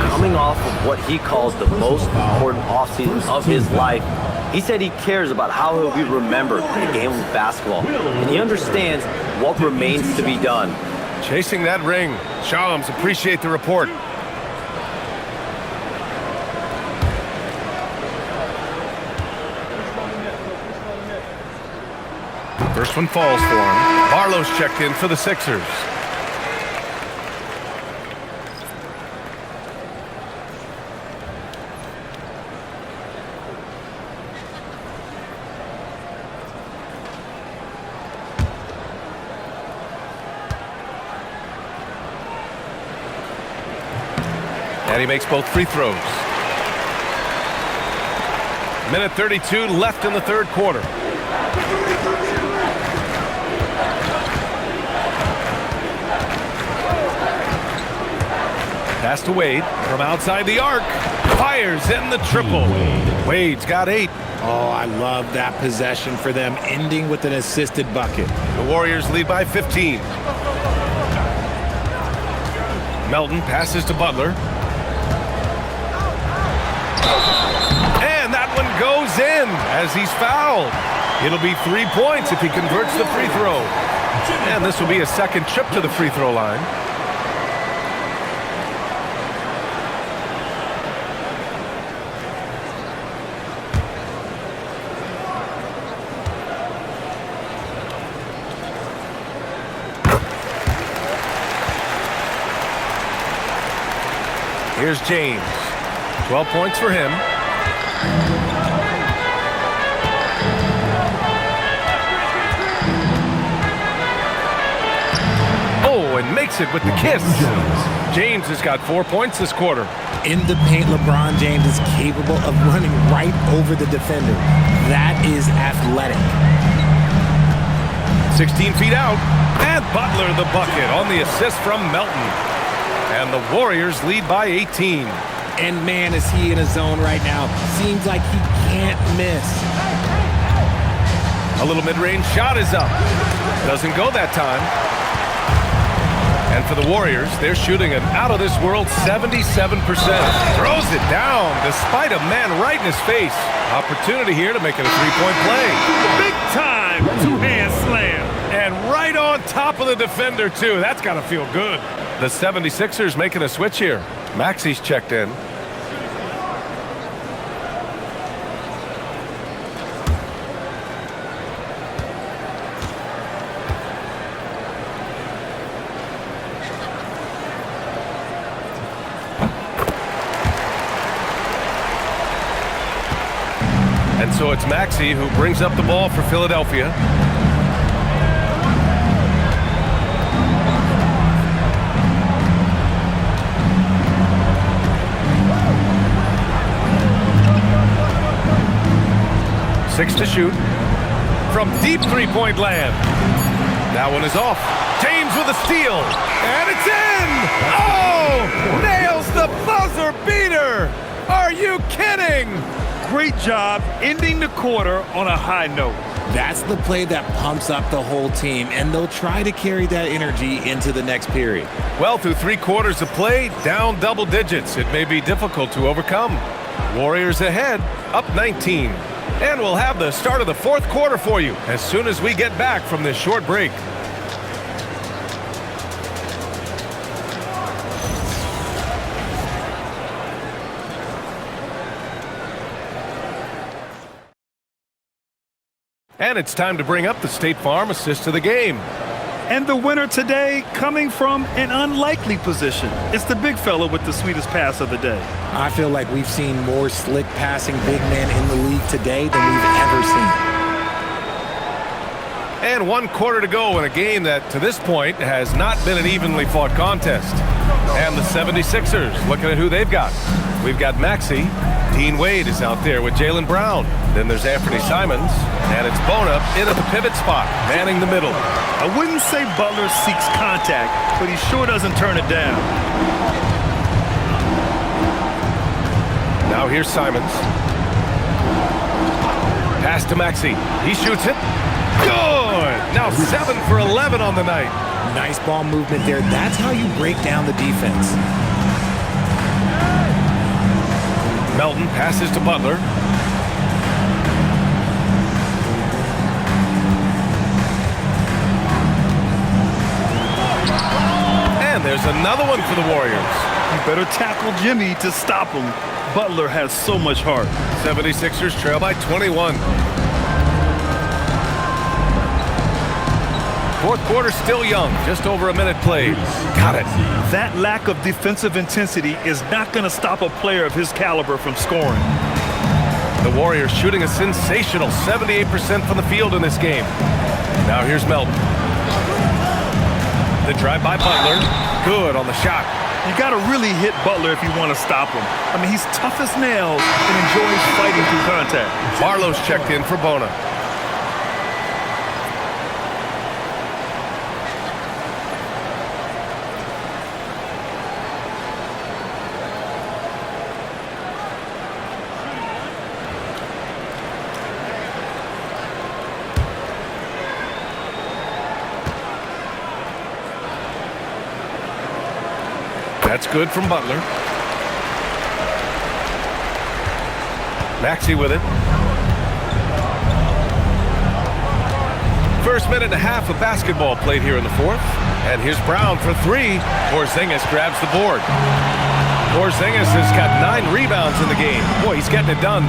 Coming off of what he calls the most important offseason of his life, He said he cares about how he'll be remembered in a game of basketball, and he understands what remains to be done. Chasing that ring. Shams, appreciate the report. First one falls for him. Barlow's checked in for the Sixers. And he makes both free throws. Minute 32 left in the third quarter. Pass to Wade from outside the arc. Fires in the triple. Wade's got 8. Oh, I love that possession for them, ending with an assisted bucket. The Warriors lead by 15. Melton passes to Butler. And that one goes in as he's fouled. It'll be 3 points if he converts the free throw. And this will be a second trip to the free throw line. Here's James. 12 points for him. Oh, and makes it with the kiss. James has got 4 points this quarter. In the paint, LeBron James is capable of running right over the defender. That is athletic. 16 feet out. And Butler the bucket on the assist from Melton. And the Warriors lead by 18. And man, is he in a zone right now. Seems like he can't miss. A little mid-range shot is up. Doesn't go that time. And for the Warriors, they're shooting an out-of-this-world 77%. Throws it down despite a man right in his face. Opportunity here to make it a three-point play. Big time two-hand slam. And right on top of the defender, too. That's got to feel good. The 76ers making a switch here. Maxi's checked in. And so it's Maxey who brings up the ball for Philadelphia. Six to shoot from deep three-point land. That one is off. James with a steal, and it's in! Oh! Nails the buzzer beater! Are you kidding? Great job ending the quarter on a high note. That's the play that pumps up the whole team, and they'll try to carry that energy into the next period. Well, through 3 quarters of play, down double digits. It may be difficult to overcome. Warriors ahead, up 19. And we'll have the start of the fourth quarter for you as soon as we get back from this short break. And it's time to bring up the State Farm assist of the game. And the winner today coming from an unlikely position. It's the big fella with the sweetest pass of the day. I feel like we've seen more slick passing big men in the league today than we've ever seen. And 1 quarter to go in a game that, to this point, has not been an evenly fought contest. And the 76ers, looking at who they've got. We've got Maxey. Dean Wade is out there with Jaylen Brown. Then there's Anthony Simons. And it's Bona in at the pivot spot, manning the middle. I wouldn't say Butler seeks contact, but he sure doesn't turn it down. Now here's Simons. Pass to Maxey. He shoots it. Good! Now 7 for 11 on the night. Nice ball movement there. That's how you break down the defense. Melton passes to Butler. There's another one for the Warriors. You better tackle Jimmy to stop him. Butler has so much heart. 76ers trail by 21. Fourth quarter still young, just over a minute played. Got it. That lack of defensive intensity is not going to stop a player of his caliber from scoring. The Warriors shooting a sensational 78% from the field in this game. Now here's Melton. The drive by Butler. Good on the shot. You got to really hit Butler if you want to stop him. I mean, he's tough as nails and enjoys fighting through contact. Barlow's checked in for Bona. That's good from Butler. Maxey with it. First minute and a half of basketball played here in the fourth. And here's Brown for three. Porzingis grabs the board. Porzingis has got 9 rebounds in the game. Boy, he's getting it done.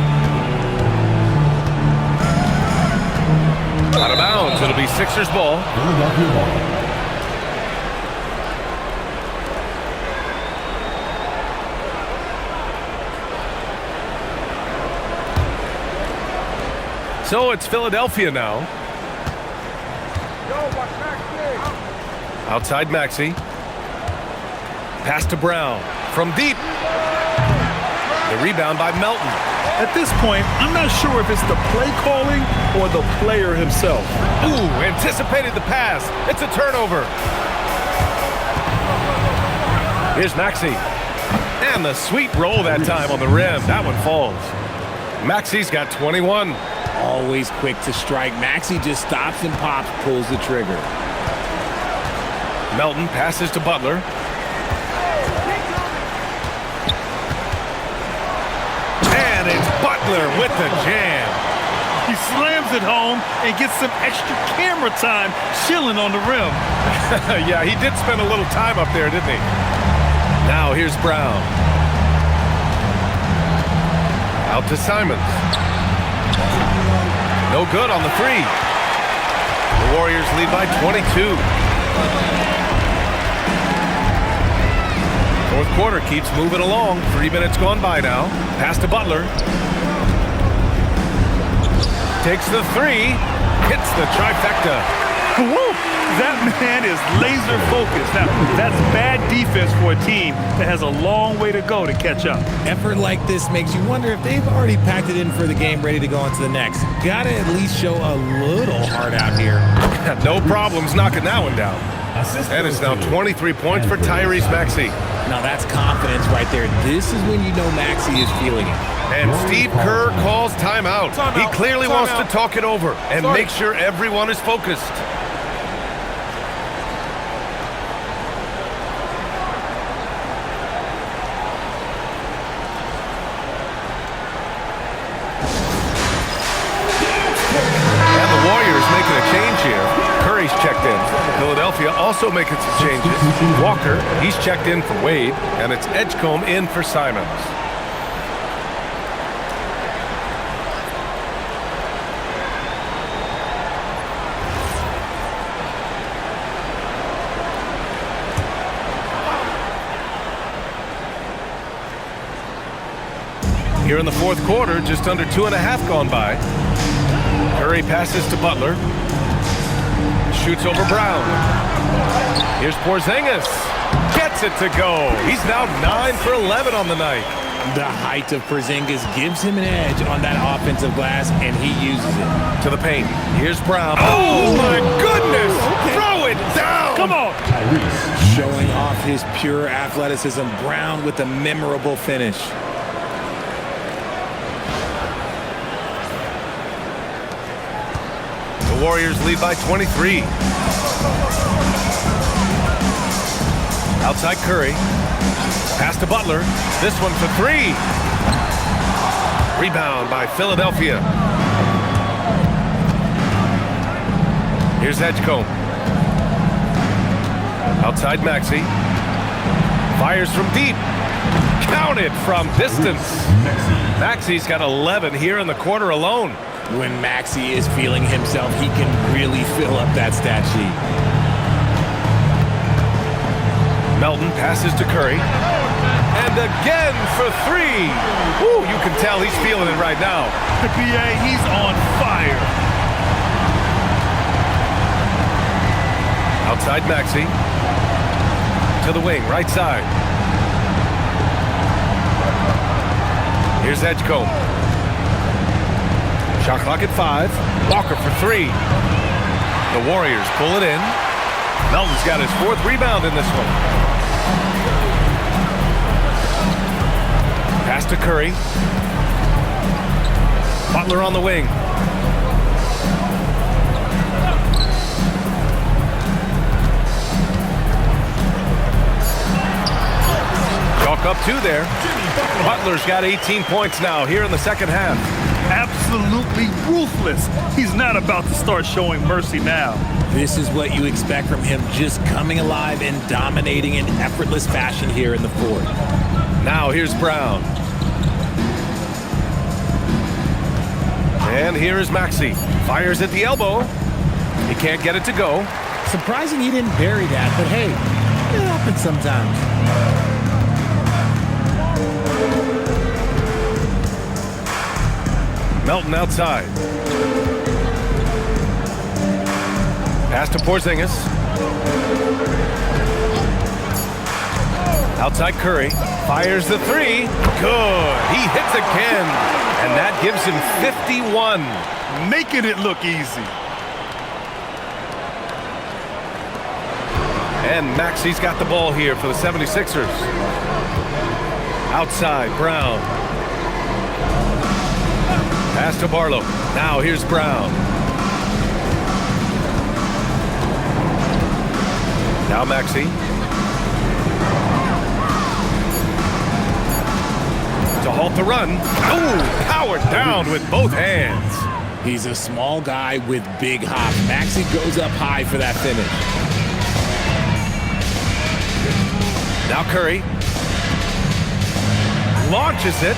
Out of bounds. It'll be Sixers ball. So it's Philadelphia now. Outside Maxey. Pass to Brown. From deep. The rebound by Melton. At this point, I'm not sure if it's the play calling or the player himself. Ooh, anticipated the pass. It's a turnover. Here's Maxey. And the sweet roll that time on the rim. That one falls. Maxey's got 21. Always quick to strike. Maxey just stops and pops, pulls the trigger. Melton passes to Butler. And it's Butler with the jam. He slams it home and gets some extra camera time chilling on the rim. Yeah, he did spend a little time up there, didn't he? Now here's Brown. Out to Simons. No good on the three. The Warriors lead by 22. Fourth quarter keeps moving along. 3 minutes gone by now. Pass to Butler. Takes the three. Hits the trifecta. Woo! That man is laser focused. Now, that's bad defense for a team that has a long way to go to catch up. Effort like this makes you wonder if they've already packed it in for the game, ready to go on to the next. Gotta at least show a little heart out here. No problems knocking that one down. And it's now 23 points for Tyrese Maxey. Now that's confidence right there. This is when you know Maxey is feeling it. And Steve Kerr calls timeout. He clearly wants to talk it over and make sure everyone is focused. Checked in. Philadelphia also making some changes. Walker, he's checked in for Wade, and it's Edgecombe in for Simons. Here in the fourth quarter, just under 2.5 gone by. Curry passes to Butler. Shoots over Brown. Here's Porzingis. Gets it to go. He's now 9 for 11 on the night. The height of Porzingis gives him an edge on that offensive glass, and he uses it. To the paint. Here's Brown. Oh, my goodness. Okay. Throw it down. Come on. Showing off his pure athleticism. Brown with a memorable finish. The Warriors lead by 23. Outside Curry. Pass to Butler. This one for three. Rebound by Philadelphia. Here's Edgecombe. Outside Maxey. Fires from deep. Counted from distance. Maxi's got 11 here in the quarter alone. When Maxey is feeling himself, he can really fill up that stat sheet. Melton passes to Curry. And again for three. Woo, you can tell he's feeling it right now. The PA, he's on fire. Outside Maxey. To the wing, right side. Here's Edgecombe. Shot clock at 5. Walker for 3. The Warriors pull it in. Melton's got his 4th rebound in this one. Pass to Curry. Butler on the wing. Chalk up 2 there. Butler's got 18 points now here in the second half. Absolutely ruthless. He's not about to start showing mercy now. This is what you expect from him, just coming alive and dominating in effortless fashion here in the fourth. Now here's Brown. And here is Maxey. Fires at the elbow. He can't get it to go. Surprising he didn't bury that, but hey, it happens sometimes. Melton outside. Pass to Porzingis. Outside Curry. Fires the 3. Good. He hits again. And that gives him 51. Making it look easy. And Maxey's got the ball here for the 76ers. Outside, Brown. Pass to Barlow. Now here's Brown. Now Maxey. To halt the run. Oh, powered down with both hands. He's a small guy with big hop. Maxey goes up high for that finish. Now Curry. Launches it.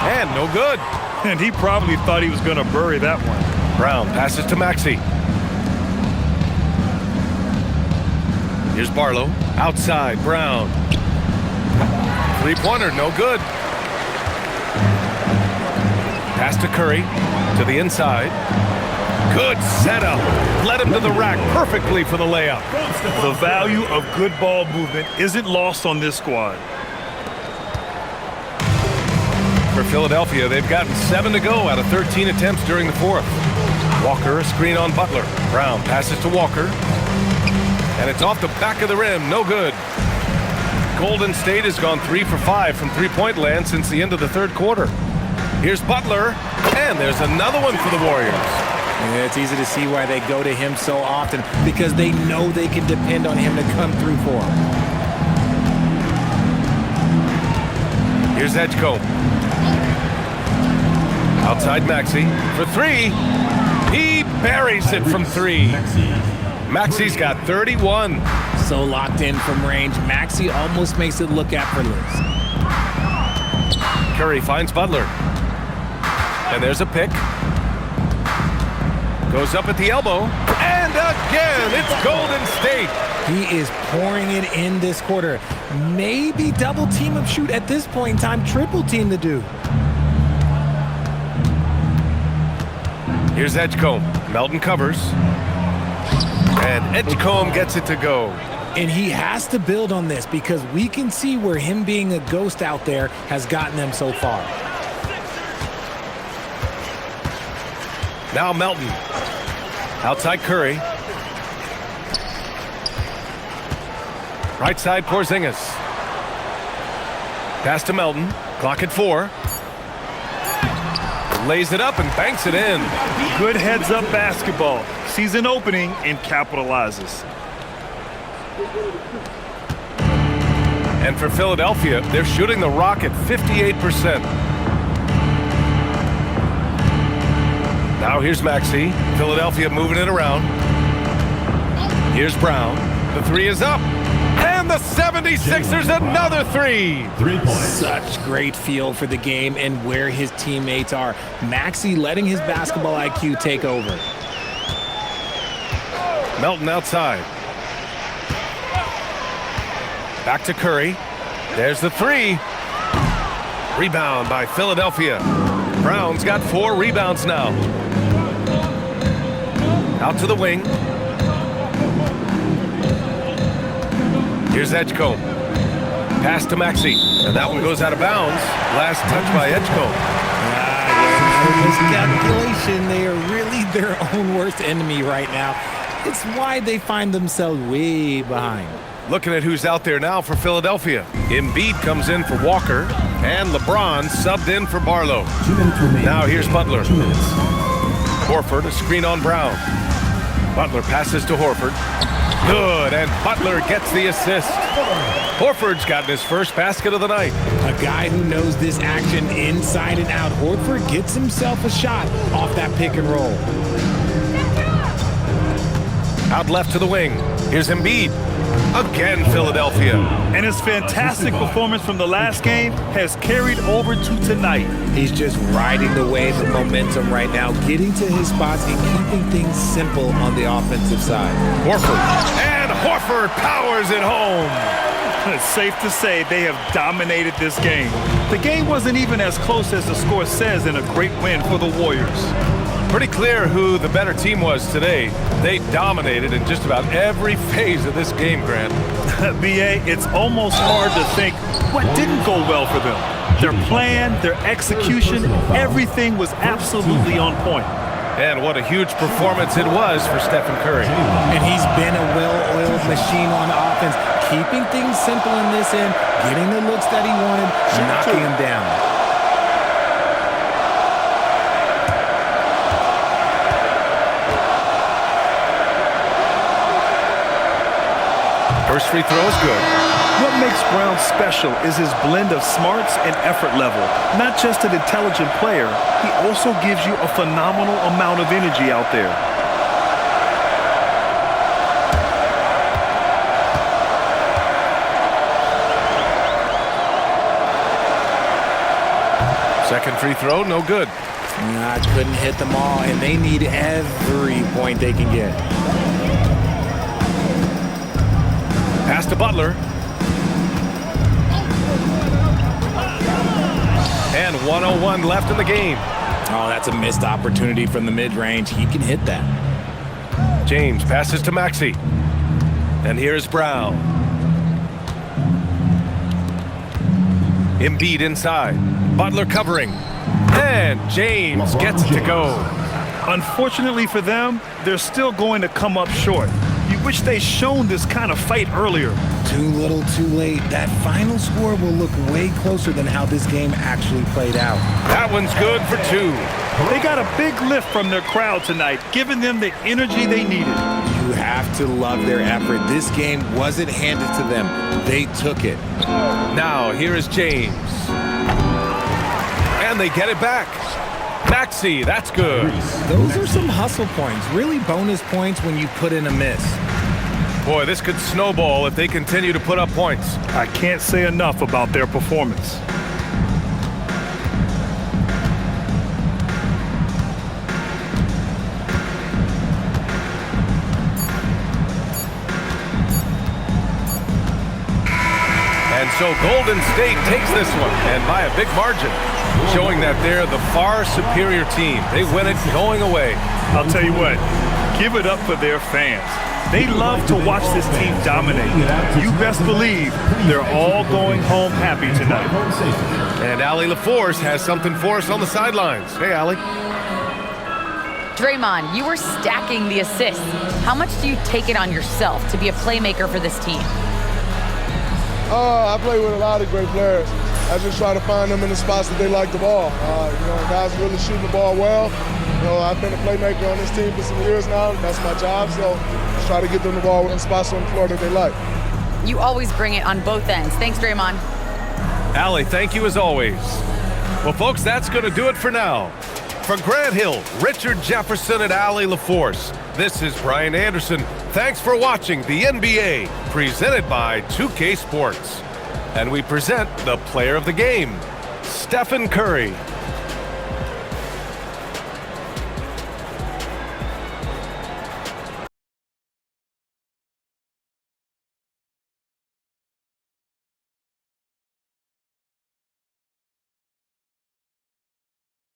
And no good. And he probably thought he was going to bury that one. Brown passes to Maxey. Here's Barlow. Outside, Brown. Three-pointer, no good. Pass to Curry. To the inside. Good setup. Led him to the rack perfectly for the layup. The value of good ball movement isn't lost on this squad. For Philadelphia, they've gotten 7 to go out of 13 attempts during the fourth. Walker, a screen on Butler. Brown passes to Walker. And it's off the back of the rim, no good. Golden State has gone 3 for 5 from three-point land since the end of the third quarter. Here's Butler, and there's another one for the Warriors. Yeah, it's easy to see why they go to him so often, because they know they can depend on him to come through for them. Here's Edgecombe. Outside Maxey for 3. He buries it from 3. Maxey's got 31. So locked in from range, Maxey almost makes it look effortless. Curry finds Butler. And there's a pick. Goes up at the elbow. And again, it's Golden State. He is pouring it in this quarter. Maybe double team him, shoot at this point in time, triple team the dude. Here's Edgecombe. Melton covers. And Edgecombe gets it to go. And he has to build on this, because we can see where him being a ghost out there has gotten them so far. Now Melton. Outside Curry. Right side Porzingis. Pass to Melton. Clock at 4. Lays it up and banks it in. Good heads-up basketball. Sees an opening and capitalizes. And for Philadelphia, they're shooting the rock at 58%. Now here's Maxey. Philadelphia moving it around. Here's Brown. The 3 is up. And the 76ers another three. 3 points. Such great feel for the game and where his teammates are. Maxey letting his basketball IQ take over. Melton outside. Back to Curry. There's the three. Rebound by Philadelphia. Brown's got 4 rebounds now. Out to the wing. Here's Edgecombe. Pass to Maxey. And that one goes out of bounds. Last touch by Edgecombe. Miscalculation. They are really their own worst enemy right now. It's why they find themselves way behind. Looking at who's out there now for Philadelphia. Embiid comes in for Walker. And LeBron subbed in for Barlow. 2 minutes remaining. Now here's Butler. 2 minutes. Horford, a screen on Brown. Butler passes to Horford. Good, and Butler gets the assist. Horford's gotten his first basket of the night. A guy who knows this action inside and out. Horford gets himself a shot off that pick and roll. Out left to the wing. Here's Embiid. Again, Philadelphia. And his fantastic performance from the last game has carried over to tonight. He's just riding the wave of momentum right now, getting to his spots and keeping things simple on the offensive side. Horford. And Horford powers it home. It's safe to say they have dominated this game. The game wasn't even as close as the score says in a great win for the Warriors. Pretty clear who the better team was today. They dominated in just about every phase of this game, Grant. B.A., it's almost hard to think what didn't go well for them. Their plan, their execution, everything was absolutely on point. And what a huge performance it was for Stephen Curry. And he's been a well-oiled machine on offense, keeping things simple in this end, getting the looks that he wanted, knocking him down. First free throw is good. What makes Brown special is his blend of smarts and effort level. Not just an intelligent player, he also gives you a phenomenal amount of energy out there. Second free throw, no good. I couldn't hit them all, and they need every point they can get. Pass to Butler. And 1:01 left in the game. Oh, that's a missed opportunity from the mid-range. He can hit that. James passes to Maxey. And here's Brown. Embiid inside. Butler covering. And James gets it to go. Unfortunately for them, they're still going to come up short. You wish they'd shown this kind of fight earlier. Too little, too late. That final score will look way closer than how this game actually played out. That one's good for 2. They got a big lift from their crowd tonight, giving them the energy they needed. You have to love their effort. This game wasn't handed to them. They took it. Now, here is James. And they get it back. Maxey, that's good. Those are some hustle points. Really bonus points when you put in a miss. Boy, this could snowball if they continue to put up points. I can't say enough about their performance. And so Golden State takes this one, and by a big margin, showing that they're the far superior team. They win it going away. I'll tell you what, give it up for their fans. They love to watch this team dominate. You best believe they're all going home happy tonight. And Allie LaForce has something for us on the sidelines. Hey, Allie. Draymond, you were stacking the assists. How much do you take it on yourself to be a playmaker for this team? I play with a lot of great players. I just try to find them in the spots that they like the ball. Guys really shooting the ball well. I've been a playmaker on this team for some years now. That's my job, so just try to get them the ball in spots on the floor that they like. You always bring it on both ends. Thanks, Draymond. Allie, thank you as always. Well, folks, that's going to do it for now. For Grant Hill, Richard Jefferson, and Allie LaForce, this is Brian Anderson Thanks for watching the NBA, presented by 2K Sports. And we present the player of the game, Stephen Curry.